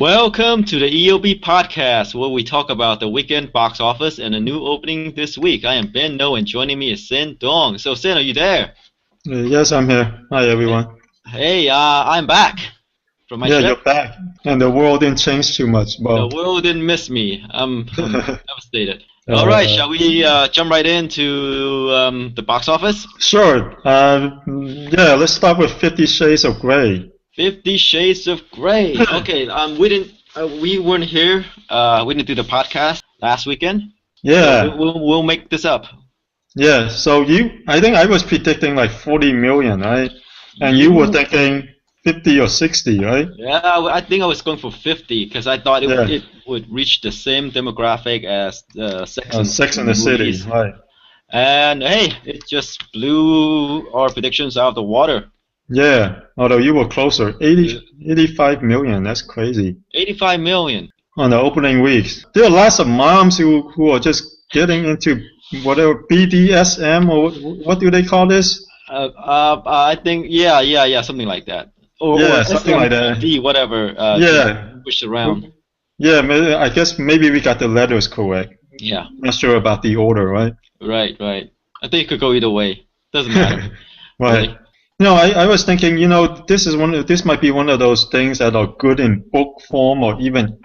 Welcome to the EOB podcast, where we talk about the weekend box office and a new opening this week. I am Ben No, and joining me is Sin Dong. So, Sin, are you there? Yes, I'm here. Hi, everyone. Hey, I'm back from my trip. You're back. And the world didn't change too much. Well, the world didn't miss me. I'm devastated. All right, shall we jump right into the box office? Sure. Let's start with 50 Shades of Grey. 50 Shades of Grey. Okay, we weren't here. We didn't do the podcast last weekend. Yeah. So we'll make this up. Yeah. So I think I was predicting like 40 million, right? And you were thinking 50 or 60, right? Yeah, I think I was going for 50 because I thought it would reach the same demographic as Sex and the City, right? And hey, it just blew our predictions out of the water. Yeah, although you were closer. 85 million, that's crazy. 85 million. On the opening weeks. There are lots of moms who are just getting into whatever BDSM or what do they call this? I think, something like that. Or something like that. Whatever. Push around. Yeah, I guess maybe we got the letters correct. Yeah. Not sure about the order, right? Right. I think it could go either way. Doesn't matter. Right. Really. No, I was thinking, this might be one of those things that are good in book form or even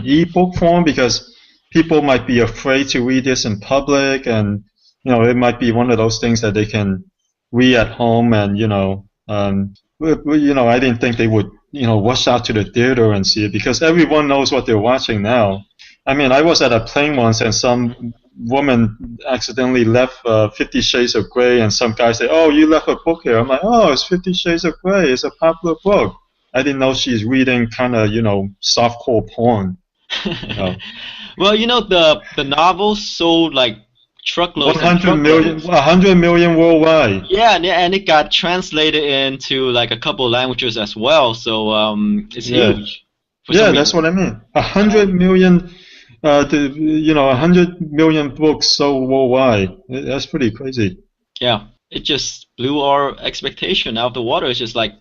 e-book form, because people might be afraid to read this in public, and it might be one of those things that they can read at home, and I didn't think they would rush out to the theater and see it, because everyone knows what they're watching now. I mean, I was at a plane once and some woman accidentally left 50 Shades of Grey, and some guy said, "Oh, you left a book here." I'm like, "Oh, it's 50 Shades of Grey. It's a popular book." I didn't know she's reading kind of, softcore porn. Well, the novel sold like truckloads. 100 million worldwide. Yeah, and it got translated into like a couple of languages as well. So it's huge. Yeah, that's what I mean. 100 million. 100 million books sold worldwide. That's pretty crazy. Yeah, it just blew our expectation out of the water. It's just like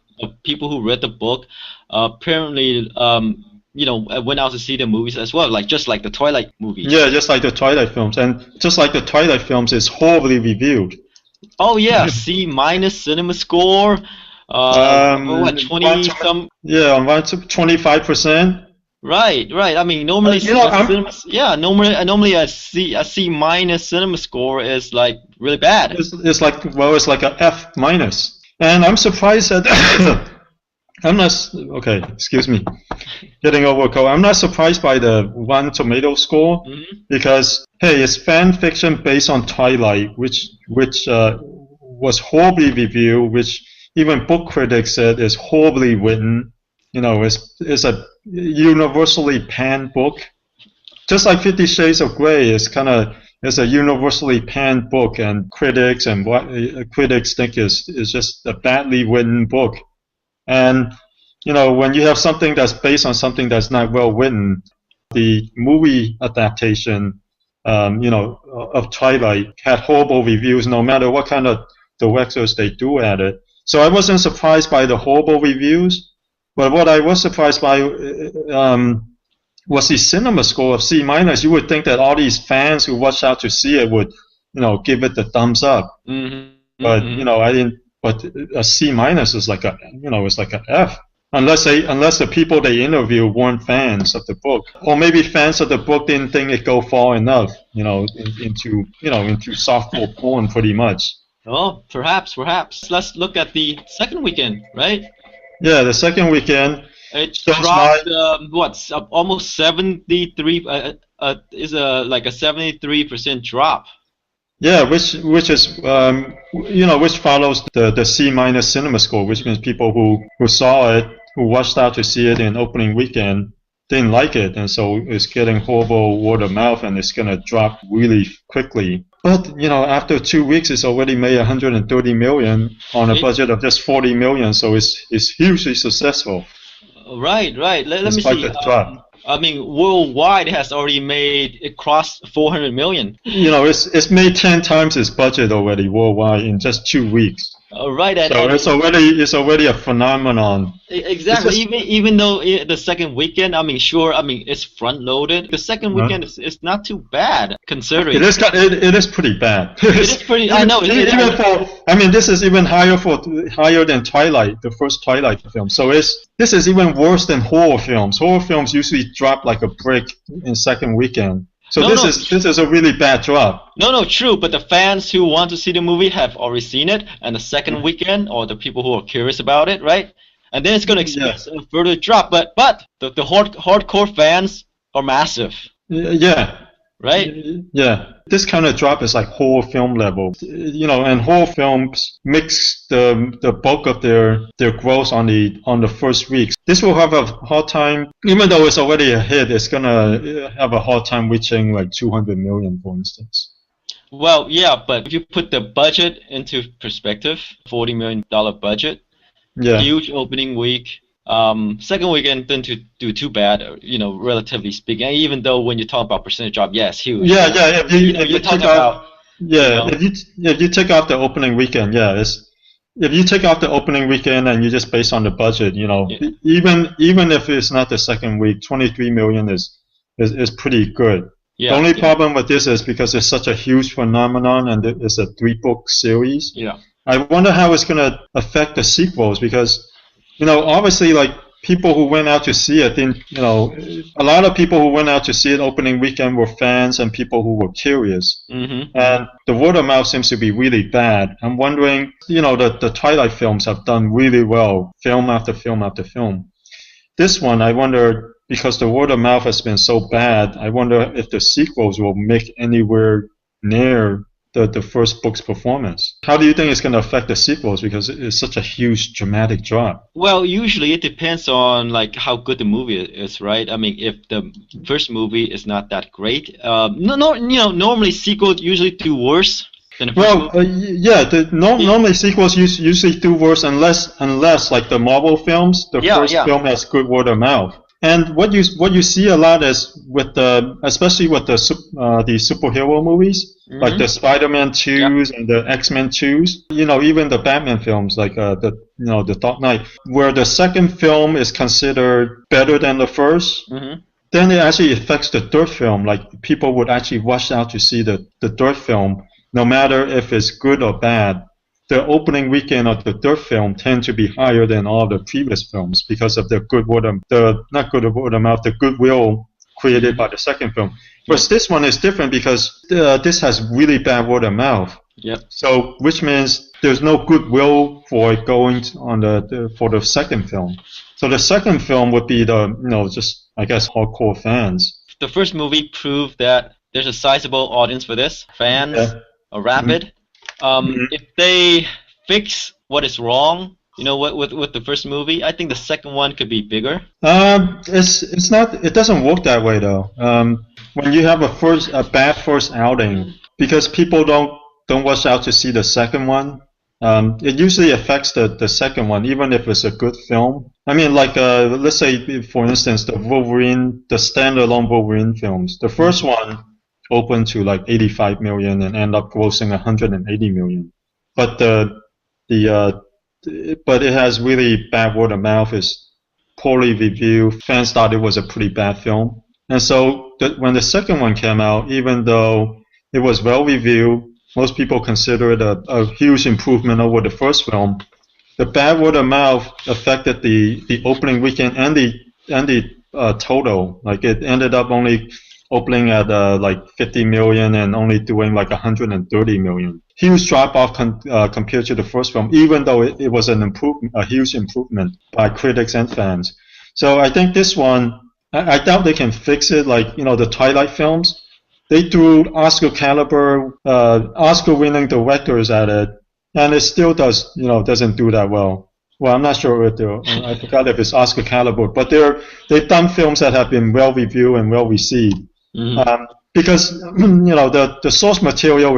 people who read the book apparently, went out to see the movies as well, just like the Twilight movies. Yeah, just like the Twilight films. And just like the Twilight films, it's horribly reviewed. Oh, yeah, C- cinema score. 20 some? Yeah, around 25%. Right. I mean, normally, normally a C minus cinema score is like really bad. It's like a F minus, and I'm surprised that I'm not. Okay, excuse me, getting over a cold. I'm not surprised by the Rotten Tomato score, because hey, it's fan fiction based on Twilight, which was horribly reviewed, which even book critics said is horribly written. It's a universally panned book. Just like 50 Shades of Grey is a universally panned book, and critics think is just a badly written book. And when you have something that's based on something that's not well written, the movie adaptation of Twilight had horrible reviews, no matter what kind of directors they do at it. So I wasn't surprised by the horrible reviews. But what I was surprised by was the cinema score of C minus. You would think that all these fans who rushed out to see it would, give it the thumbs up. But I didn't. But a C minus is like it's like an F. Unless the people they interviewed weren't fans of the book, or maybe fans of the book didn't think it go far enough, into softcore porn pretty much. Oh, perhaps. Let's look at the second weekend, right? Yeah, the second weekend. It dropped almost 73. Is like a 73% drop. Yeah, which is which follows the C minus cinema score, which means people who saw it, who rushed out to see it in opening weekend, didn't like it, and so it's getting horrible word of mouth, and it's gonna drop really quickly. But after 2 weeks, it's already made 130 million on a budget of just 40 million, so it's hugely successful. Right. Let me see. The drop. I mean, worldwide it has already it crossed 400 million. It's made 10 times its budget already worldwide in just 2 weeks. Right, So it's already a phenomenon. It's exactly. just Even though the second weekend, I mean, sure, I mean it's front loaded. The second weekend is not too bad it considering. is it is pretty bad. It is pretty. I know. Even for, I mean, this is even higher than Twilight, the first Twilight film. So this is even worse than horror films. Horror films usually drop like a brick in second weekend. So No, this is a really bad drop. no, true. But the fans who want to see the movie have already seen it, and the second weekend, or the people who are curious about it, right? And then it's going to Yeah. experience a further drop. But the hardcore fans are massive, Yeah. right? Yeah, this kind of drop is like horror film level, and horror films mix the bulk of their growth on the first weeks. This will have a hard time, even though it's already a hit. It's gonna have a hard time reaching like 200 million, for instance. Well, yeah, but if you put the budget into perspective, $40 million budget, Yeah, huge opening week. Second weekend didn't do too bad, relatively speaking. And even though when you talk about percentage drop, yes, huge. yeah, yeah. If You're you take talking out, about, yeah, if you take out the opening weekend, yeah, if you take out the opening weekend and you just base on the budget, yeah, even if it's not the second week, 23 million is pretty good. The yeah, only yeah, problem with this is because it's such a huge phenomenon and it's a 3-book series. yeah. I wonder how it's going to affect the sequels because, obviously, like people who went out to see it, a lot of people who went out to see it opening weekend were fans and people who were curious. Mm-hmm. And the word of mouth seems to be really bad. I'm wondering, the Twilight films have done really well, film after film after film. This one, I wonder, because the word of mouth has been so bad, I wonder if the sequels will make anywhere near the first book's performance. How do you think it's going to affect the sequels? Because it's such a huge, dramatic drop. Well, usually it depends on like how good the movie is, right? I mean, if the first movie is not that great, normally sequels usually do worse than the first Well, movie. yeah, normally sequels usually do worse unless like the Marvel films, the Yeah, first yeah. film has good word of mouth. And what you see a lot is especially with the superhero movies, like the Spider-Man 2s and the X-Men 2s, even the Batman films like the Dark Knight, where the second film is considered better than the first, Mm-hmm. then it actually affects the third film. Like people would actually rush out to see the third film, no matter if it's good or bad. The opening weekend of the third film tend to be higher than all the previous films because of the goodwill created by the second film. Whereas this one is different because this has really bad word of mouth. Yep. So, which means there's no goodwill for it going on for the second film. So the second film would be just I guess hardcore fans. The first movie proved that there's a sizable audience for this. Fans Yeah. are rabid. If they fix what is wrong, with the first movie, I think the second one could be bigger. It's not. It doesn't work that way though. When you have a bad first outing, because people don't rush out to see the second one, it usually affects the second one, even if it's a good film. I mean, like let's say for instance the standalone Wolverine films. The first one opened to like 85 million and end up grossing 180 million, but but it has really bad word of mouth. It's poorly reviewed. Fans thought it was a pretty bad film. And so when the second one came out, even though it was well reviewed, most people consider it a huge improvement over the first film. The bad word of mouth affected the opening weekend and the total. Like it ended up only opening at like 50 million and only doing like 130 million. Huge drop off compared to the first film, even though it was a huge improvement by critics and fans. So I think this one, I doubt they can fix it. Like the Twilight films, they threw Oscar caliber, Oscar-winning directors at it, and it still doesn't do that well. Well, I'm not sure if I forgot if it's Oscar caliber, but they've done films that have been well reviewed and well received. Mm-hmm. Because the source material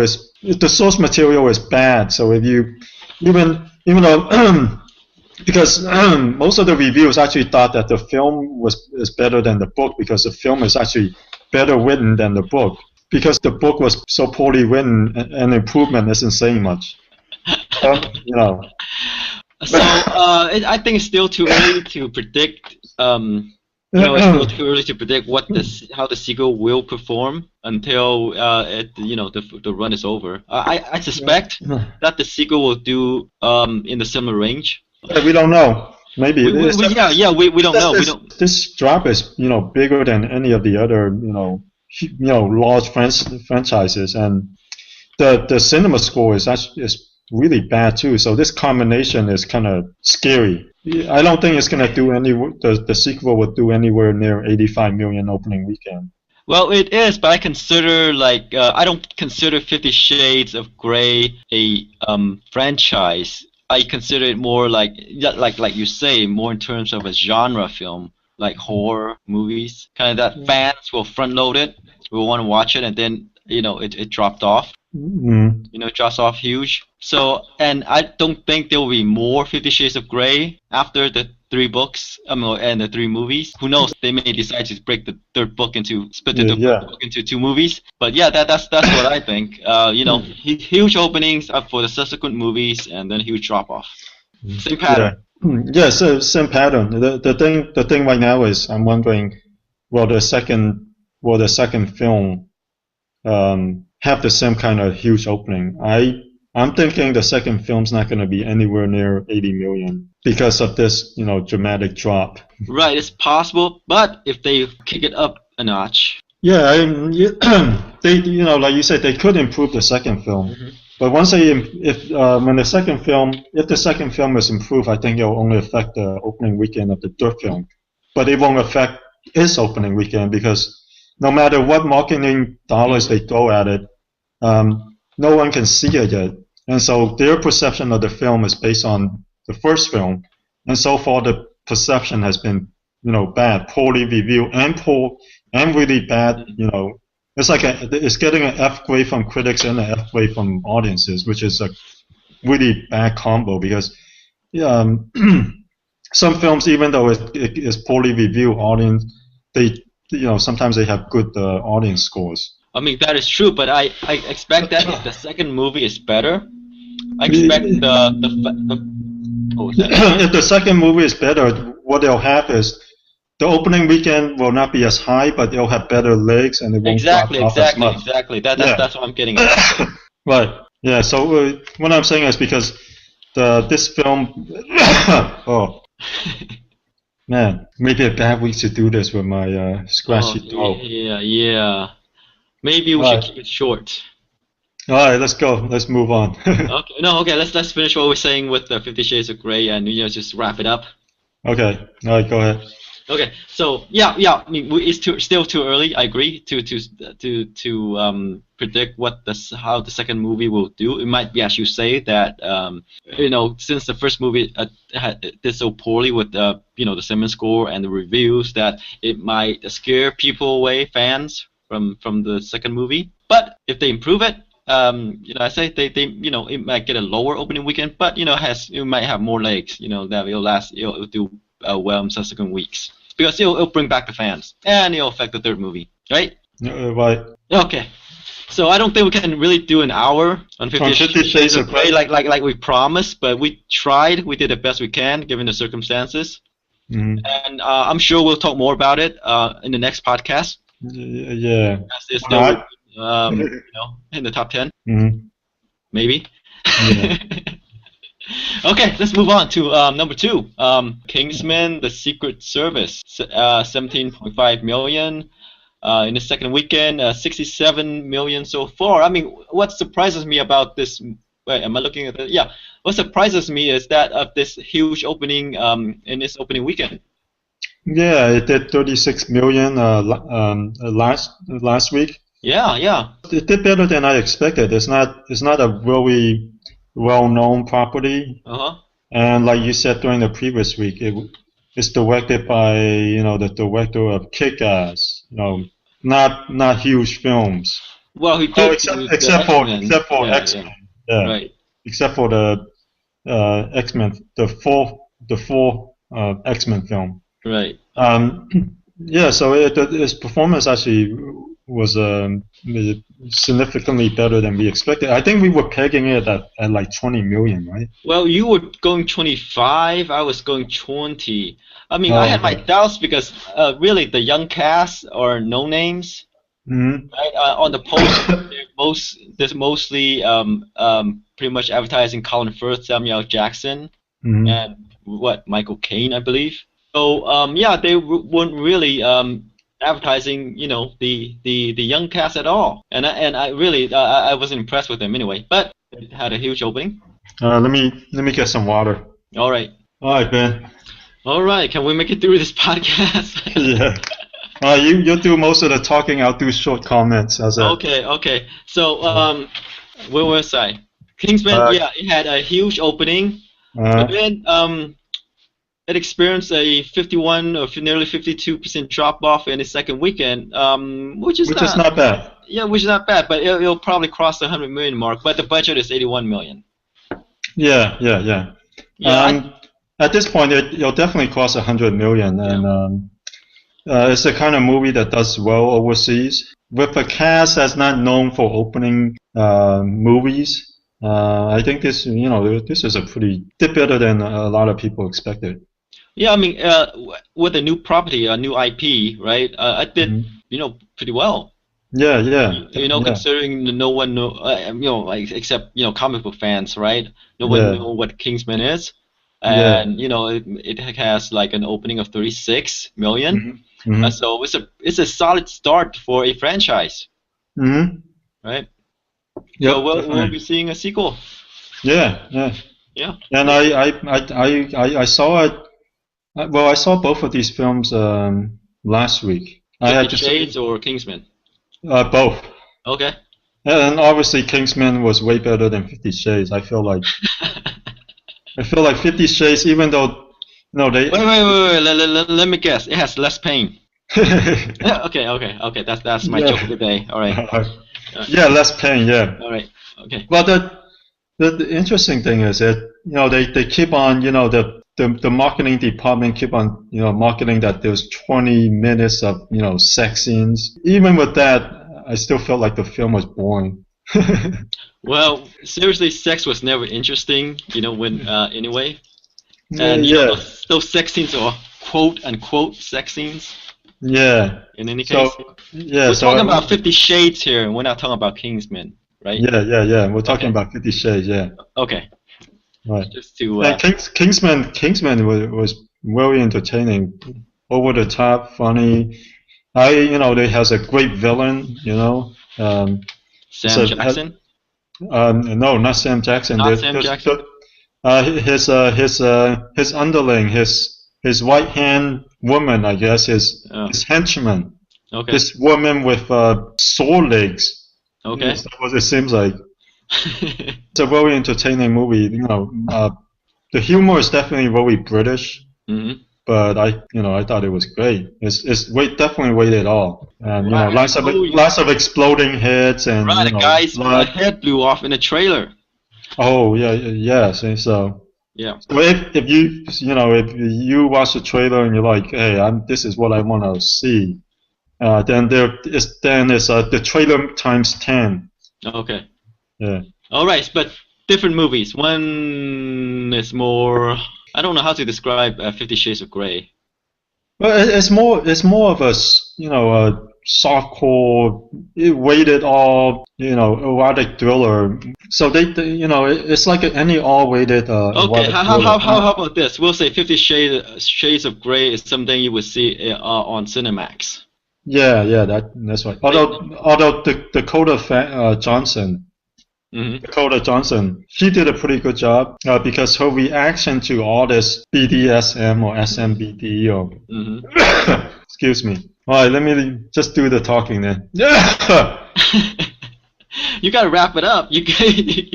is bad. So if you even though because most of the reviews actually thought that the film is better than the book because the film is actually better written than the book because the book was so poorly written and improvement isn't saying much. You know. So I think it's still too early to predict. It's still too early to predict how the sequel will perform until the run is over. I suspect that the sequel will do in the similar range. We don't know. Maybe we don't know. We don't. This drop is bigger than any of the other large franchises, and the cinema score is really bad too. So this combination is kind of scary. I don't think it's gonna do the sequel would do anywhere near 85 million opening weekend. Well, it is, but I consider I don't consider 50 Shades of Grey a franchise. I consider it more like you say, more in terms of a genre film, like horror movies, kind of that fans will front load it, will want to watch it, and then it dropped off. Mm-hmm. It drops off huge. So, and I don't think there will be more 50 Shades of Grey after the 3 books, and the 3 movies. Who knows? They may decide to break the third book split the third book into 2 movies. But yeah, that's what I think. Huge openings for the subsequent movies, and then huge drop off. Same pattern. Yeah, so same pattern. The thing right now is I'm wondering, will the second film have the same kind of huge opening? I'm thinking the second film's not going to be anywhere near 80 million because of this, dramatic drop. Right, it's possible, but if they kick it up a notch. Yeah, they, like you said, they could improve the second film. Mm-hmm. But once if the second film is improved, I think it will only affect the opening weekend of the third film. But it won't affect its opening weekend because no matter what marketing dollars they throw at it, no one can see it yet. And so their perception of the film is based on the first film. And so far the perception has been, bad, poorly reviewed and really bad, It's like it's getting an F grade from critics and an F grade from audiences, which is a really bad combo because some films, even though it is poorly reviewed, sometimes they have good audience scores. I mean, that is true, but I expect that if the second movie is better, I expect if the second movie is better, what they'll have is the opening weekend will not be as high, but they'll have better legs and it won't drop off as much. Exactly. That's what I'm getting at. Right. Yeah. So what I'm saying is because this film. Oh. Man, maybe a bad week to do this with my scratchy throat. Yeah. Maybe we should keep it short. All right, let's go. Let's move on. Okay. Let's finish what we're saying with the 50 Shades of Grey and just wrap it up. Okay. All right, go ahead. Okay. So yeah. I mean, it's still too early. I agree to predict how the second movie will do. It might be, as you say, that since the first movie did so poorly with the cinema score and the reviews, that it might scare people away, fans from the second movie. But if they improve it, I say they it might get a lower opening weekend, but it might have more legs. That it'll do well in subsequent weeks because it'll bring back the fans and it'll affect the third movie, right? Right. Okay. So I don't think we can really do an hour on 50 Shades of Grey like we promised, but we tried. We did the best we can given the circumstances, and I'm sure we'll talk more about it in the next podcast. Yeah. It's still, in the top 10. Mm-hmm. Maybe. Yeah. Okay, let's move on to number 2. Kingsmen: The Secret Service, 17.5 million in the second weekend, 67 million so far. I mean, what surprises me about this? Wait, am I looking at it? Yeah. What surprises me is that of this huge opening in this opening weekend. Yeah, it did 36 million last week. Yeah. It did better than I expected. It's not a really well-known property. And like you said during the previous week, it's directed by the director of Kick-Ass. Not huge films. Well, he did except for X-Men. Yeah. Right. Except for the X-Men, the fourth X-Men film. Right. Yeah, so his performance actually was significantly better than we expected. I think we were pegging it at like 20 million, right? Well, you were going 25. I was going 20. I mean, I had my okay. doubts because really the young cast are no names. Mm-hmm. Right? On the post, there's mostly pretty much advertising Colin Firth, Samuel Jackson, Mm-hmm. and Michael Caine, I believe. So yeah, they weren't really advertising, the young cast at all, and I really I wasn't impressed with them anyway. But it had a huge opening. Let me get some water. All right, Ben. all right. Can we make it through this podcast? Yeah. You do most of the talking. I'll do short comments. Okay. So where was I? Kingsman. Yeah, it had a huge opening. But then it experienced a 51 or nearly 52% drop off in its second weekend, which is not bad. Yeah, which is not bad, but it'll probably cross the 100 million mark. But the budget is 81 million. Yeah. At this point, it'll definitely cross 100 million, and it's the kind of movie that does well overseas. With a cast that's not known for opening movies. I think this is a bit better than a lot of people expected. Yeah, I mean, with a new property, a new IP, right? I did, pretty well. Yeah. Considering no one except comic book fans, right? No one know what Kingsman is, and it has like an opening of 36 million. Mm-hmm. So it's a solid start for a franchise, right? Yeah, so we'll be seeing a sequel. Yeah. And I saw it. Well, I saw both of these films last week. 50 Shades or Kingsman? Both. Okay. And obviously, Kingsman was way better than 50 Shades. I feel like 50 Shades, even though they. Wait. Let me guess. It has less pain. Okay. That's my joke of the day. All right. Yeah, less pain. Yeah. All right. Okay. Well, the interesting thing is that they keep on the marketing department keep on marketing that there's 20 minutes of sex scenes. Even with that, I still felt like the film was boring. Well, seriously, sex was never interesting. When anyway. And those sex scenes are quote unquote sex scenes. Yeah. In any case. We're talking about 50 Shades here, and we're not talking about Kingsman, right? Yeah. We're talking about 50 Shades, yeah. Okay. Right. Just to. Kingsman was very entertaining, over the top, funny. They has a great villain, Sam Jackson. No, not Sam Jackson. Sam Jackson. His underling, his right hand woman, I guess, his henchman. Okay. This woman with sore legs. Okay. That's what it seems like. It's a very entertaining movie. The humor is definitely very British. Mm-hmm. But I thought it was great. It's definitely rated R. And lots of exploding heads and the guy's head blew off in a trailer. Oh yeah. So. Yeah. So if you watch the trailer and you're like, hey, this is what I want to see, then it's the trailer times 10. Okay. Yeah. All right, but different movies. One is more. I don't know how to describe 50 Shades of Grey. Well, it's more of a softcore, rated R, erotic thriller. So it's like any R-rated. Okay, how about this? We'll say 50 Shades of Grey is something you would see on Cinemax. Yeah, that's right. Although Dakota Johnson. Mm-hmm. Dakota Johnson, she did a pretty good job because her reaction to all this BDSM or SMBD or excuse me. All right, let me just do the talking then. You gotta wrap it up. You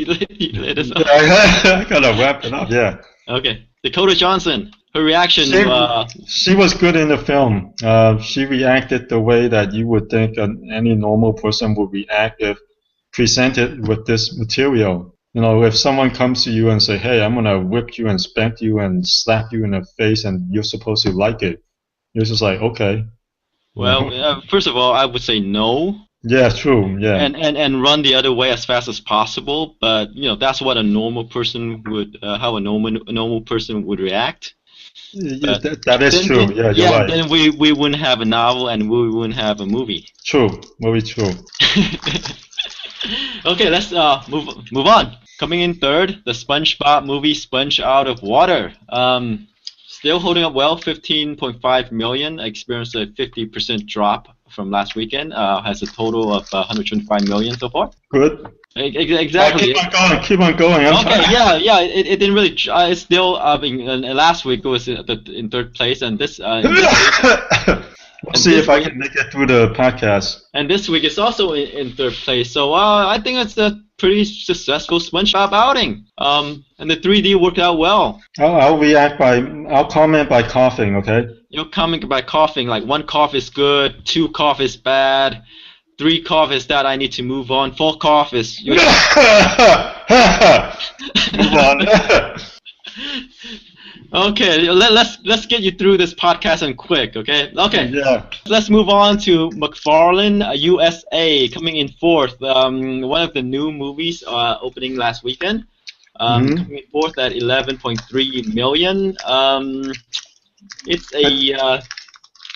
let us. I gotta wrap it up. Yeah. Okay, Dakota Johnson. Her reaction. She was good in the film. She reacted the way that you would think any normal person would react if presented with this material. If someone comes to you and say, hey, I'm gonna whip you and spank you and slap you in the face and you're supposed to like it, you're just like, okay. Well, first of all, I would say no. Yeah, true. Yeah. And run the other way as fast as possible. But that's what a normal person would how a normal person would react. Yeah, that is true. Yeah, you're right. Then we wouldn't have a novel and we wouldn't have a movie. True. Very true. Okay, let's move on. Coming in third, the SpongeBob movie Sponge Out of Water. Still holding up well, 15.5 million. Experienced a 50% drop from last weekend. Has a total of 125 million so far. Good. Exactly. Keep on going. Okay, yeah. It didn't really. It's still. Last week it was in third place, and this. We'll see if I can make it through the podcast. And this week it's also in third place. So I think it's a pretty successful SpongeBob outing. And the 3D worked out well. I'll comment by coughing, okay? You'll comment by coughing. Like 1 cough is good, 2 cough is bad, 3 cough is that I need to move on, 4 cough is. Move on. Okay, let's get you through this podcast and quick, okay? Okay. Yeah. Let's move on to McFarlane USA coming in fourth. One of the new movies opening last weekend. Coming in fourth at 11.3 million. It's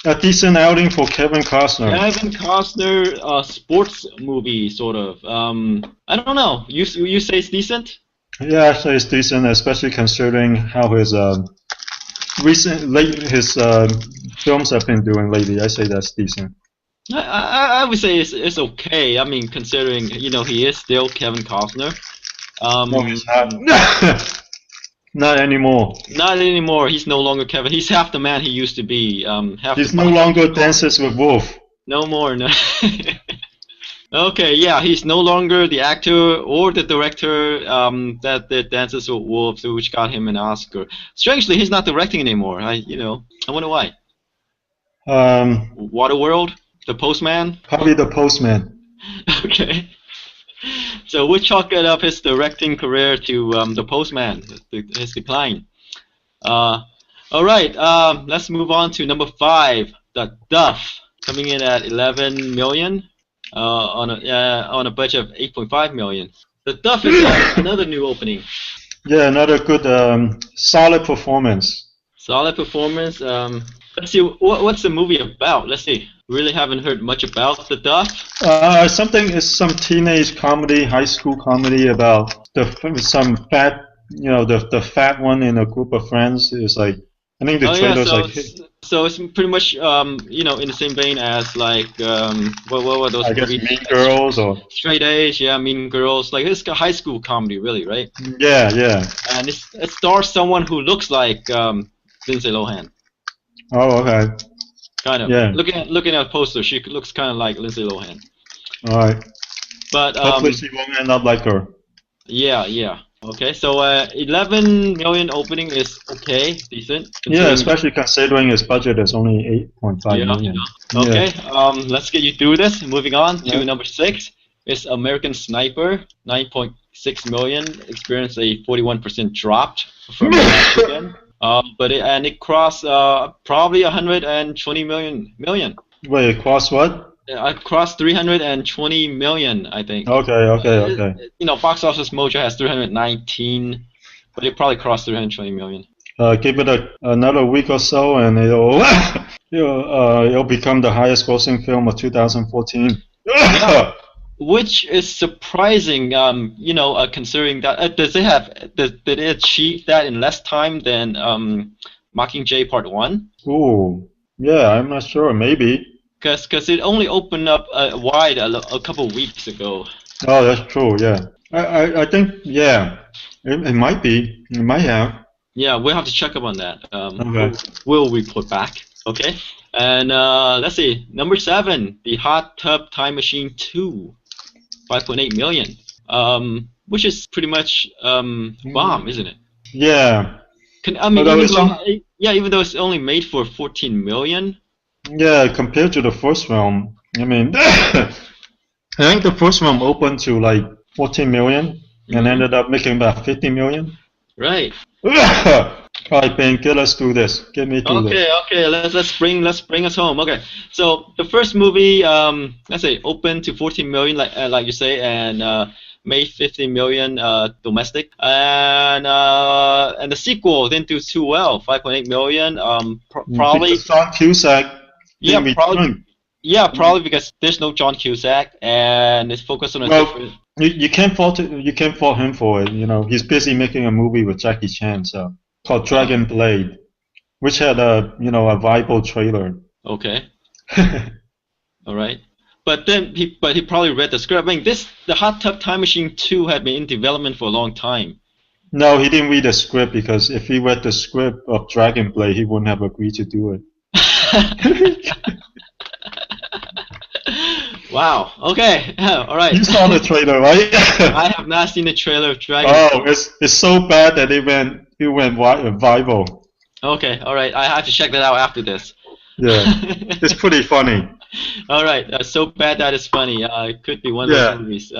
a decent outing for Kevin Costner. Kevin Costner sports movie sort of. I don't know. You say it's decent? Yeah, actually it's decent, especially considering how his films have been doing lately. I say that's decent. I would say it's okay. I mean, considering he is still Kevin Costner. No, he's not. Not anymore. Not anymore. He's no longer Kevin. He's half the man he used to be. He's no longer Dances with Wolf. No more. No. Okay, yeah, he's no longer the actor or the director that did Dances with Wolves, which got him an Oscar. Strangely, he's not directing anymore. I wonder why. Waterworld, The Postman. Probably The Postman. Okay. So we chalk it up his directing career to The Postman, his decline. All right, let's move on to number 5, the DUFF, coming in at 11 million. On a budget of 8.5 million. The DUFF is another new opening. Yeah, another good, solid performance. Solid performance. Let's see, what's the movie about? Let's see. Really haven't heard much about the DUFF. Some teenage comedy, high school comedy about some fat, the fat one in a group of friends is like. I think the trailer's so it's pretty much in the same vein as like what were those I guess movies? Mean Girls or Straight A's, yeah, Mean Girls. Like it's a high school comedy, really, right? Yeah, yeah. And it stars someone who looks like Lindsay Lohan. Oh, okay. Kind of. Yeah. Looking at the poster, she looks kind of like Lindsay Lohan. All right. But hopefully she won't end up like her. Yeah, yeah. Okay, so 11 million opening is okay, decent. Yeah, especially considering his budget is only 8.5 million. Okay, let's get you through this. Moving on to number 6 is American Sniper, 9.6 million. Experienced a 41% drop from last weekend. But it crossed probably 120 million. Wait, it crossed what? I crossed 320 million, I think. Okay. Box Office Mojo has 319, but it probably crossed 320 million. Give it another week or so, and it'll become the highest grossing film of 2014. Yeah, which is surprising, considering that did it achieve that in less time than Mockingjay Part 1? Ooh, yeah, I'm not sure, maybe. Because it only opened up wide a couple weeks ago. Oh, that's true. Yeah, I think it might be. It might have. Yeah, we'll have to check up on that. Okay. We'll report back. Okay. And let's see, number 7, The Hot Tub Time Machine 2, 5.8 million. Which is pretty much bomb, isn't it? Yeah. Even though it's only made for 14 million. Yeah, compared to the first film, I mean, I think the first film opened to like 14 million and ended up making about 50 million. Right. All right, Ben, get us through this. Get me through this. Okay. Let's bring us home. Okay, so the first movie, let's say, opened to 14 million, like you say, and made 15 million domestic, and the sequel didn't do too well, 5.8 million. Probably. Because John Cusack didn't return. Probably because there's no John Cusack, and it's focused on a different. You can't fault him for it. You know, he's busy making a movie with Jackie Chan, called Dragon Blade, which had a viable trailer. Okay. All right. But he probably read the script. I mean, the Hot Tub Time Machine 2 had been in development for a long time. No, he didn't read the script, because if he read the script of Dragon Blade, he wouldn't have agreed to do it. Wow. Okay. All right. You saw the trailer, right? I have not seen the trailer of Dragon. Oh, it's so bad that it went viral. Okay. All right. I have to check that out after this. Yeah, it's pretty funny. All right. So bad that it's funny. It could be one of those movies.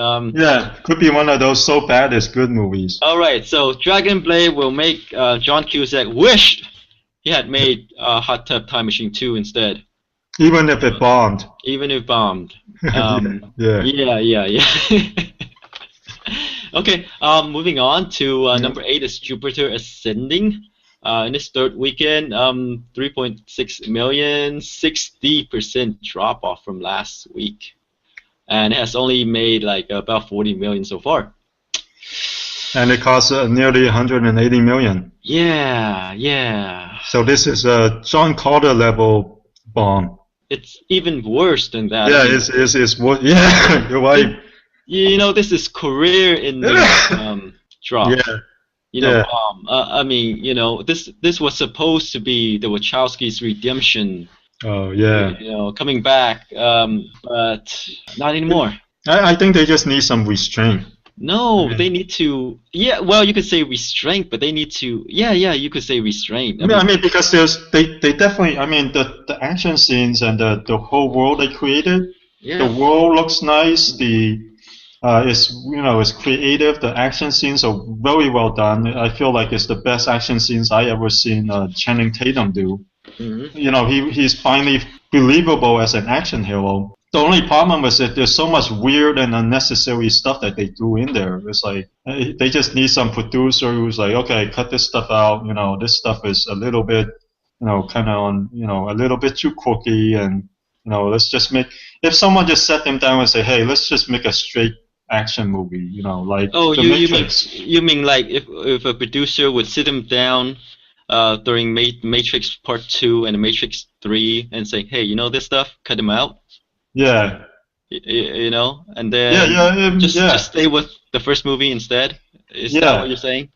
Could be one of those so bad it's good movies. All right. So Dragon Blade will make John Cusack wished he had made Hot Tub Time Machine 2 instead. Even if it bombed. Even if bombed. Yeah. Okay. Moving on to number 8 is Jupiter Ascending. In its third weekend, 3.6 million, 60% drop off from last week, and it has only made like about 40 million so far. And it cost nearly 180 million. Yeah. So this is a John Carter level bomb. It's even worse than that. Yeah, it's worse. Yeah, you're right. You know, this is career in the drop. Yeah. I mean, this was supposed to be the Wachowskis' redemption. Oh yeah. Coming back, but not anymore. I think they just need some restraint. No, they need to. Yeah, well, you could say restraint, but they need to. Yeah, you could say restraint. I mean, because they definitely. I mean, the action scenes and the whole world they created. Yeah. The world looks nice. It's creative. The action scenes are very well done. I feel like it's the best action scenes I ever seen Channing Tatum do. Mm-hmm. He's finally believable as an action hero. The only problem is that there's so much weird and unnecessary stuff that they do in there. It's like they just need some producer who's like, okay, cut this stuff out. This stuff is a little bit, kind of on, a little bit too quirky, and let's just make. If someone just sat them down and say, hey, let's just make a straight action movie, like The Matrix. You mean like if a producer would sit them down during Matrix Part 2 and Matrix 3 and say, hey, this stuff, cut them out. Yeah. And then just stay with the first movie instead. Is that what you're saying?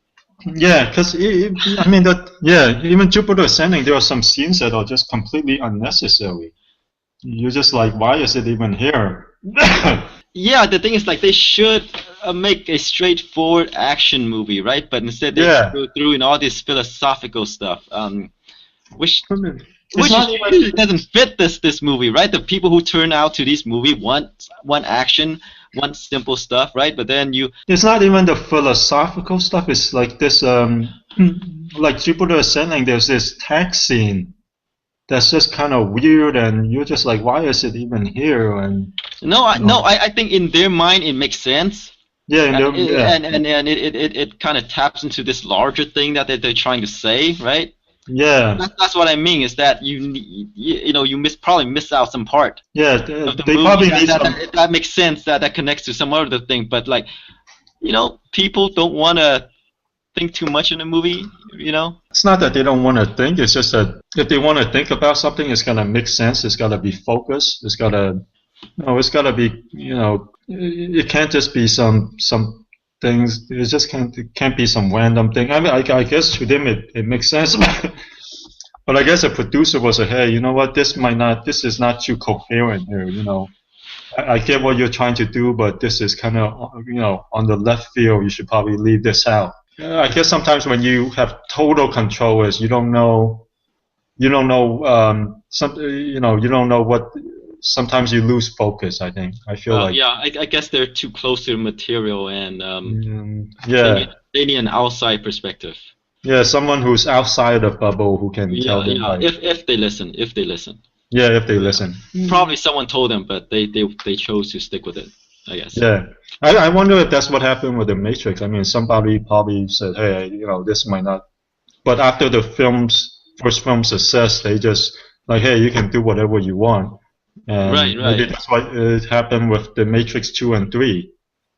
Yeah, because even Jupiter Ascending, there are some scenes that are just completely unnecessary. You're just like, why is it even here? Yeah, the thing is, like, they should make a straightforward action movie, right? But instead they go through in all this philosophical stuff, which doesn't fit this movie, right? The people who turn out to this movie want action, want simple stuff, right? But then it's not even the philosophical stuff. It's like this, like Jupiter Ascending. There's this tax scene that's just kind of weird, and you're just like, why is it even here? And I think in their mind it makes sense. Yeah, and it kind of taps into this larger thing that they're trying to say, right? Yeah, that's what I mean. Is that you probably miss out some part. Yeah, of the they movie probably need some. That makes sense. That connects to some other thing. But like, people don't want to think too much in a movie. It's not that they don't want to think. It's just that if they want to think about something, it's gotta make sense. It's gotta be focused. It's gotta be. It can't just be some things. It just can't be some random thing. I mean, I guess to them it makes sense, but I guess a producer was like, hey, you know what? This is not too coherent here. I get what you're trying to do, but this is kind of on the left field. You should probably leave this out. I guess sometimes when you have total control, you don't know what. Sometimes you lose focus. I feel like. Yeah, I guess they're too close to the material, and they need an outside perspective. Yeah, someone who's outside the bubble who can tell Yeah, them yeah. like, If they listen, if they listen. yeah, if they listen. Probably someone told them, but they chose to stick with it, I guess. Yeah. I wonder if that's what happened with the Matrix. I mean, somebody probably said, hey, this might not. But after the first film success, they just like, hey, you can do whatever you want. And Right, maybe right. that's what happened with the Matrix 2 and 3.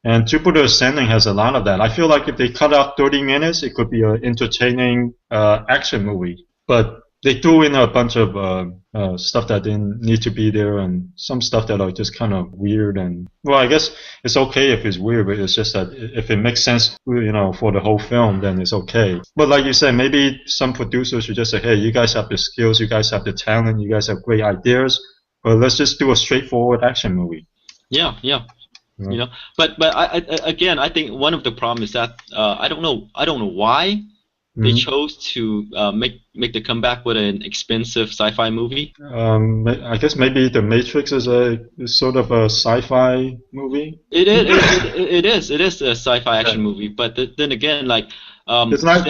And Jupiter Ascending has a lot of that. I feel like if they cut out 30 minutes, it could be an entertaining action movie. But they threw in a bunch of stuff that didn't need to be there, and some stuff that are just kind of weird. And well, I guess it's okay if it's weird, but it's just that if it makes sense, for the whole film, then it's okay. But like you said, maybe some producers should just say, "Hey, you guys have the skills, you guys have the talent, you guys have great ideas, but let's just do a straightforward action movie." Yeah, yeah. But again, I think one of the problems is that I don't know why they chose to make the comeback with an expensive sci-fi movie. I guess maybe The Matrix is sort of a sci-fi movie. It is a sci-fi action movie, but then again, like it's not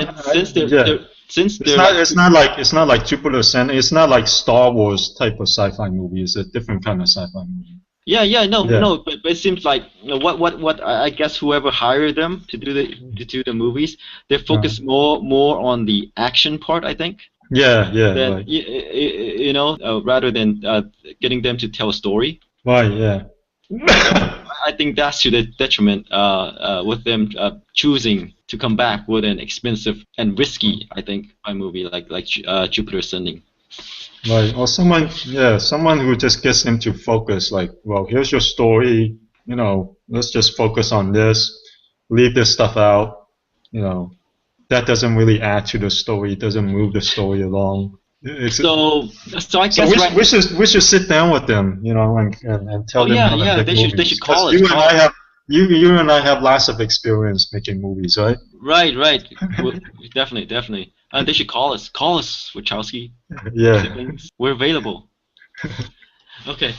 it's not like Jupiter Ascending. It's not like Star Wars type of sci-fi movie. It's a different kind of sci-fi movie. No, but it seems like what I guess whoever hired them to do the movies, they focus more on the action part, I think. Yeah. Than, right. Rather than getting them to tell a story. Right. Yeah. I think that's to the detriment with them choosing to come back with an expensive and risky, I think, movie like Jupiter Ascending. Right, or someone who just gets them to focus, like, well, here's your story, let's just focus on this, leave this stuff out, that doesn't really add to the story, it doesn't move the story along. So I guess we should sit down with them, and tell them how to make movies. They should call us. You and I have lots of experience making movies, right? Right. Well, definitely. And they should call us. Call us, Wachowski. Yeah. We're available. Okay.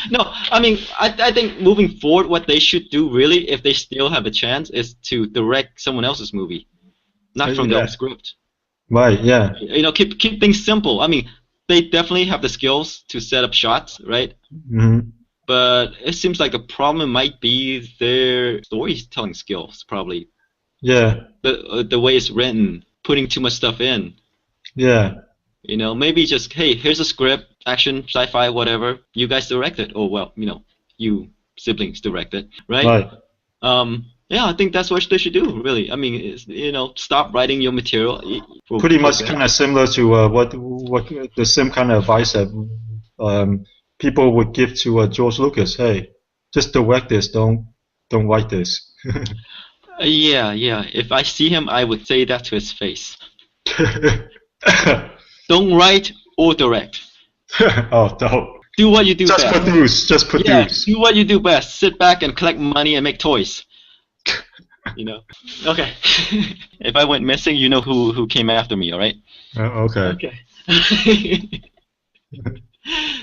No, I mean, I think moving forward, what they should do really, if they still have a chance, is to direct someone else's movie, not from their own script. Right. Yeah. Keep things simple. I mean, they definitely have the skills to set up shots, right? Mm-hmm. But it seems like the problem might be their storytelling skills, probably. Yeah. The way it's written, putting too much stuff in. Yeah. Maybe just, hey, here's a script, action, sci-fi, whatever. You guys direct it, or well, you siblings direct it, right? Right. Yeah, I think that's what they should do, really. I mean, stop writing your material. Pretty much kind of similar to what the same kind of advice that people would give to George Lucas. Hey, just direct this. Don't write this. Yeah. If I see him, I would say that to his face. Don't write or direct. Oh, don't. Do what you do best. Just produce. Yeah, do what you do best. Sit back and collect money and make toys. Okay. If I went missing, you know who came after me, all right? Okay.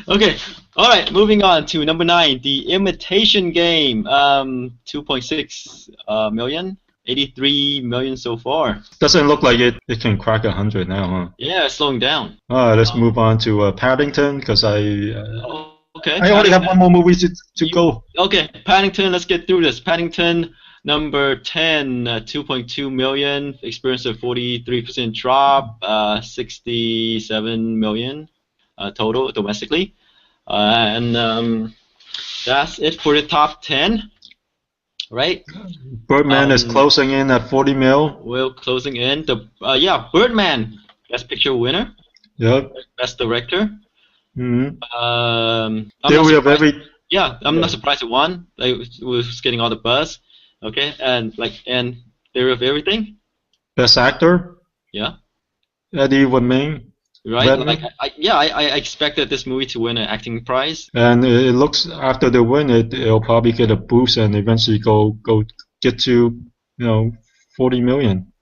Okay. All right. Moving on to number 9, The Imitation Game. 2.6 million. 83 million so far. Doesn't look like it can crack 100 now, huh? Yeah, it's slowing down. All right, let's move on to Paddington, because okay. I only have one more movie to go. Okay, Paddington, let's get through this. Paddington, number 10, 2.2 million, experienced a 43% drop, 67 million total domestically. And that's it for the top 10. Right? Birdman is closing in at 40 mil. We're closing in. Birdman, Best Picture winner. Yep. Best Director. Mm-hmm. I'm not surprised it won. Like, it was getting all the buzz. Okay, and Theory of Everything. Best Actor. Yeah. Eddie Redmayne. Right, I expected this movie to win an acting prize. And it looks, after they win it, it'll probably get a boost and eventually go get to 40 million.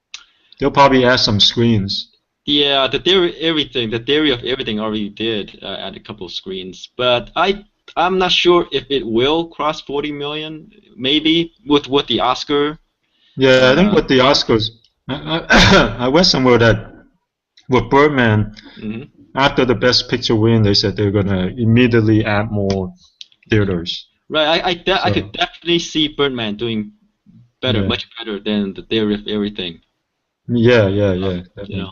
They'll probably add some screens. Yeah, the Theory of Everything already did add a couple of screens, but I'm not sure if it will cross 40 million. Maybe with the Oscar. Yeah, I think with the Oscars. I read somewhere that with Birdman, Hmm. after the Best Picture win, they said they're gonna immediately add more theaters. Right. I could So definitely see Birdman doing better, yeah, much better than the Theory of Everything. yeah, You definitely. know.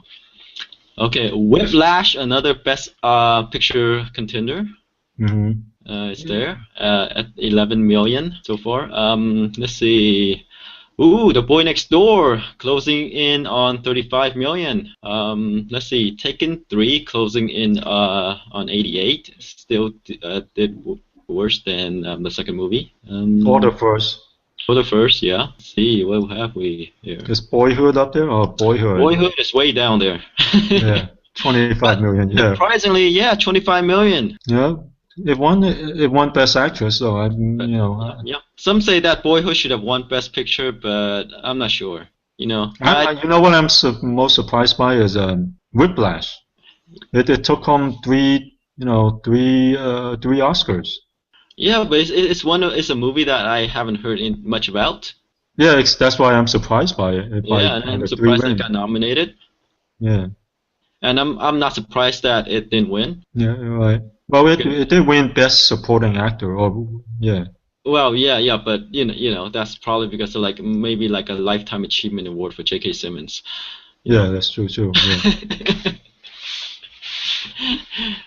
Okay, Whiplash, another Best Picture contender. Hmm. It's there at 11 million so far. Let's see. Ooh, The Boy Next Door closing in on 35 million. Let's see. Taken 3 closing in on 88. Still did worse than the second movie. Or the first. For the first, yeah. Let's see, what have we here? Is Boyhood up there or Boyhood? Boyhood is way down there. Yeah, 25 But million. Yeah, surprisingly, yeah, 25 million. yeah. It won Best Actress, so But yeah, yeah. Some say that Boyhood should have won Best Picture, but I'm not sure. You know, you know what I'm most surprised by is Whiplash. It took home three Oscars. yeah, but it's a movie that I haven't heard much about. Yeah, that's why I'm surprised by it. Yeah, and By I'm the three surprised it wins. got nominated. Yeah, And I'm not surprised that it didn't win. yeah, right. Well, Okay. it did win Best Supporting Actor. Or yeah, Well, yeah, but that's probably because of like maybe like a lifetime achievement award for J.K. Simmons. You yeah, know. that's true. Yeah.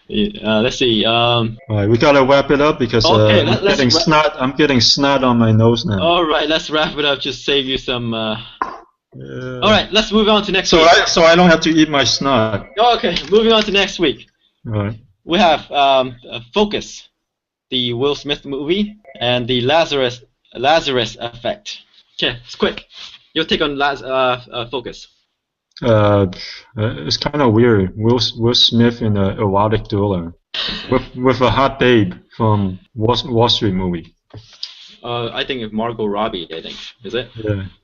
Yeah, let's see. All right, we gotta wrap it up because Okay, I'm let's getting snot. I'm getting snot on my nose now. all right, let's wrap it up. Just save you some. All Yeah. right, let's move on to next So week. I don't have to eat my snot. Okay, moving on to next week. All right. We have Focus, the Will Smith movie, and the Lazarus Effect. Okay, it's quick. Your take on Focus. Uh, it's kind of weird. Will Smith in a erotic thriller with a hot babe from Wall Street movie. I think it's Margot Robbie. I think is it?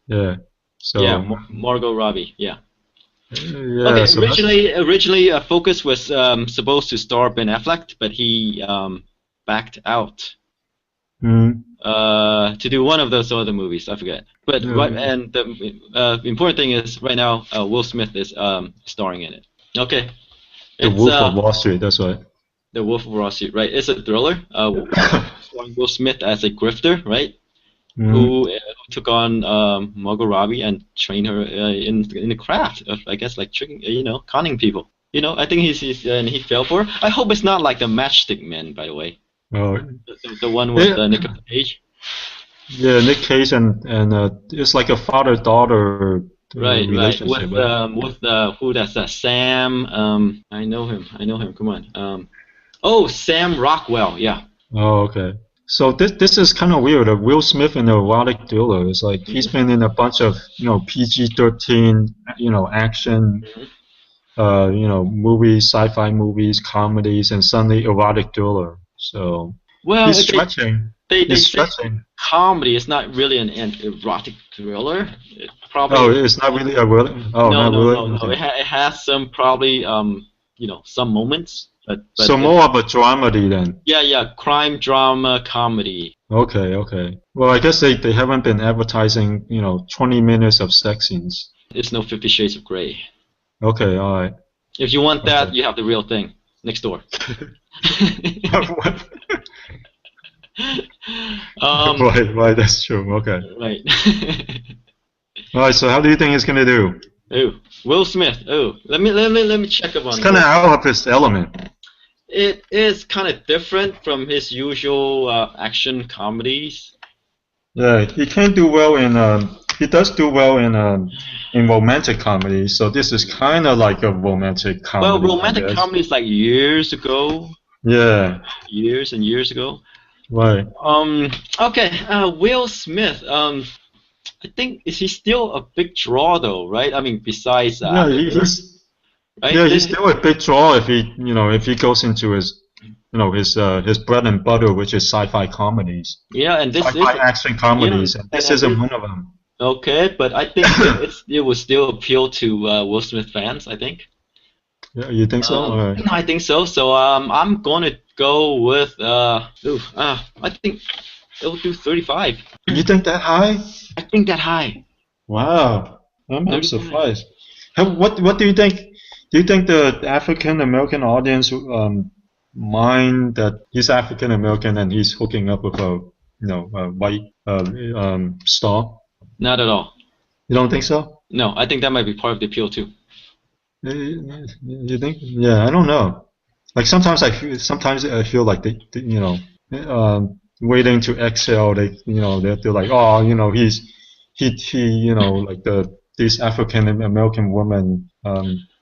Yeah. So Yeah, Margot Robbie. Yeah. yeah. Okay. So Originally, Focus was supposed to star Ben Affleck, but he backed out mm, to do one of those other movies. I forget. But right, and the important thing is right now, Will Smith is starring in it. Okay. the It's Wolf of Wall Street. That's right. The Wolf of Wall Street, right? It's a thriller. Starring Will Smith as a grifter, right? Mm, Who took on Margot Robbie and trained her in the craft of, I guess, like tricking, conning people. I think he's and he fell for it. I hope it's not like the Matchstick Men, by the way. oh, The one with yeah, Nicolas Cage. yeah. Nick Cage and it's like a father-daughter Right. relationship. Right? With who that's that? Sam. I know him. Come on. Oh, Sam Rockwell. Yeah. Oh, okay. So this is kind of weird. Will Smith in a erotic thriller. It's like he's been in a bunch of PG-13 action movies, sci-fi movies, comedies, and suddenly erotic thriller. So Well, he's stretching. they He's say stretching. comedy. It's not really an erotic thriller. It Oh, probably it's not really a really. Oh, no, not no, really. no, no. Okay. It has some probably some moments, but So more of a dramedy then. yeah, crime drama comedy. Okay. Well, I guess they haven't been advertising 20 minutes of sex scenes. It's no 50 Shades of Grey. Okay, all right. If you want that, Okay. you have the real thing next door. Right, that's true. Okay. Right. All right, so how do you think it's gonna do? Oh, Will Smith. Oh, let me check up on It's kind of out of his element. It is kind of different from his usual action comedies. Yeah, he can do well in. He does do well in romantic comedies. So this is kind of like a romantic comedy. Well, I romantic guess. comedies like years ago, Yeah. years and years ago. Right. Okay. Will Smith. I think is he still a big draw though, right? I mean, besides Yeah, right? he's still a big draw if he goes into his bread and butter, which is sci-fi comedies, Yeah, and this sci-fi is action comedies, and this and isn't this, one of them. okay, but I think it will still appeal to Will Smith fans. I think. Yeah, you think so? All right. I think so. So I'm gonna go with I think it'll do 35. You think that high? I think that high. Wow. I'm 35. surprised. What do you think? Do you think the African American audience mind that he's African American and he's hooking up with a white star? Not at all. You don't think so? No, I think that might be part of the appeal too. You think? Yeah, I don't know. Like sometimes I feel like they waiting to exhale. They're like, oh, he like these African American women,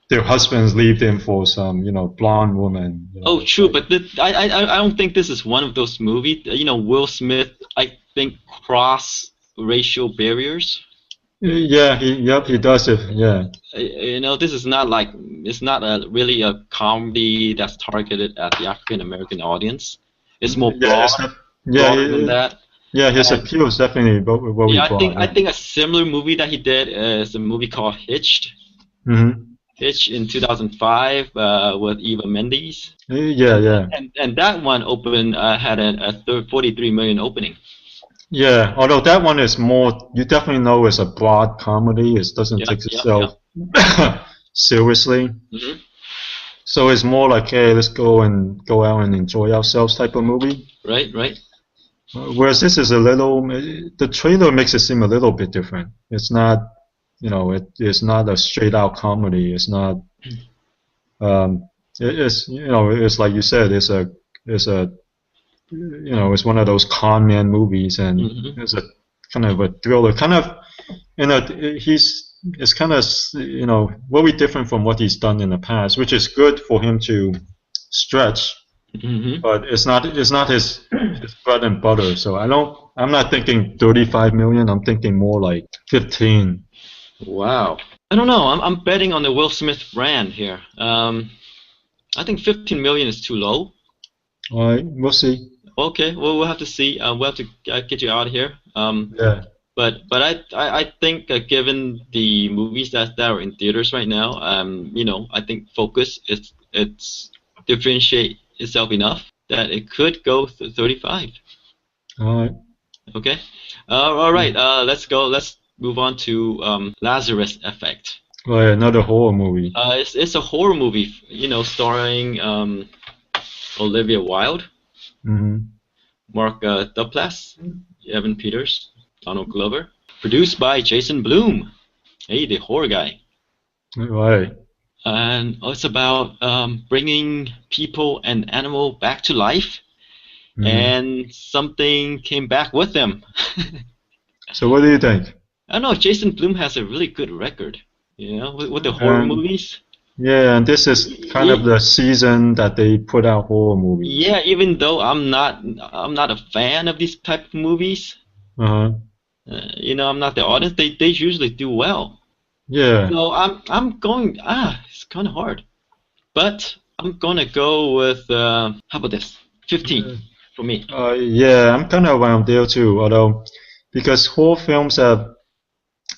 their husbands leave them for some blonde woman. Oh, true, but I don't think this is one of those movies. Will Smith, I think, cross racial barriers. Yeah, he does it. Yeah. This is not like it's not really a comedy that's targeted at the African American audience. It's more broader than that. Yeah, his appeal is definitely what we brought. I think a similar movie that he did is a movie called Hitched. Mm-hmm. Hitched in 2005 with Eva Mendes. Yeah. And that one had a 43 million opening. Yeah, although that one is more, you definitely know it's a broad comedy. It doesn't take itself seriously. Mm-hmm. So it's more like, hey, let's go out and enjoy ourselves type of movie. Right. Whereas this is the trailer makes it seem a little bit different. It's not, it's not a straight out comedy. It's not, it's like you said, it's one of those con man movies, and it's a kind of a thriller, it's kind of very different from what he's done in the past, which is good for him to stretch. Mm-hmm. But it's not his bread and butter. So I'm not thinking 35 million. I'm thinking more like 15. Wow. I don't know. I'm betting on the Will Smith brand here. I think 15 million is too low. All right, we'll see. Okay, well, we'll have to see. We'll have to get you out of here. Yeah. But I think given the movies that are in theaters right now, I think Focus it's differentiate itself enough that it could go 35. All right. Okay. All right. Let's go. Let's move on to Lazurus Effect. Oh, yeah, another horror movie. It's a horror movie, starring Olivia Wilde, Mark Duplass, Evan Peters, Donald Glover. Produced by Jason Blum. Hey, the horror guy. Right. And it's about bringing people and animal back to life, and something came back with them. So what do you think? I don't know. Jason Blum has a really good record, with the horror movies. Yeah, and this is kind of the season that they put out horror movies. Yeah, even though I'm not a fan of these type of movies. I'm not the audience. They usually do well. Yeah. So I'm going. It's kind of hard, but I'm gonna go with how about this? 15 for me. Yeah, I'm kind of around there too. Although, because horror films have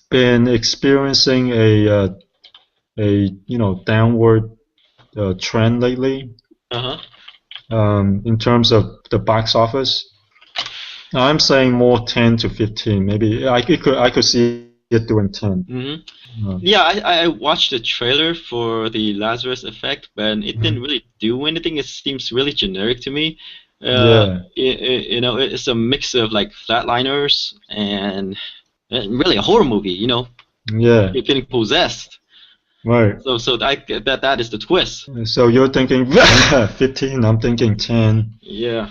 been experiencing a downward trend lately. In terms of the box office, I'm saying more 10 to 15. Maybe I could see it doing 10. Yeah, I watched the trailer for the Lazurus Effect, but it didn't really do anything. It seems really generic to me. It's a mix of like Flatliners and really a horror movie. Yeah. You're getting possessed. Right. So that is the twist. So you're thinking 15. I'm thinking 10. Yeah.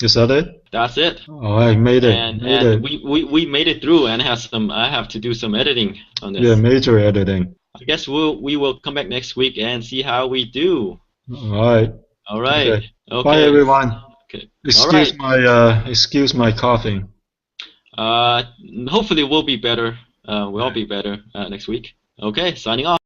Is that it? That's it. Oh, I made it. And we made it through, and I have to do some editing on this. Yeah, major editing. I guess we will come back next week and see how we do. All right. Okay. Bye, everyone. Okay. Excuse my coughing. Hopefully we'll be better. We'll all be better next week. Okay, signing off.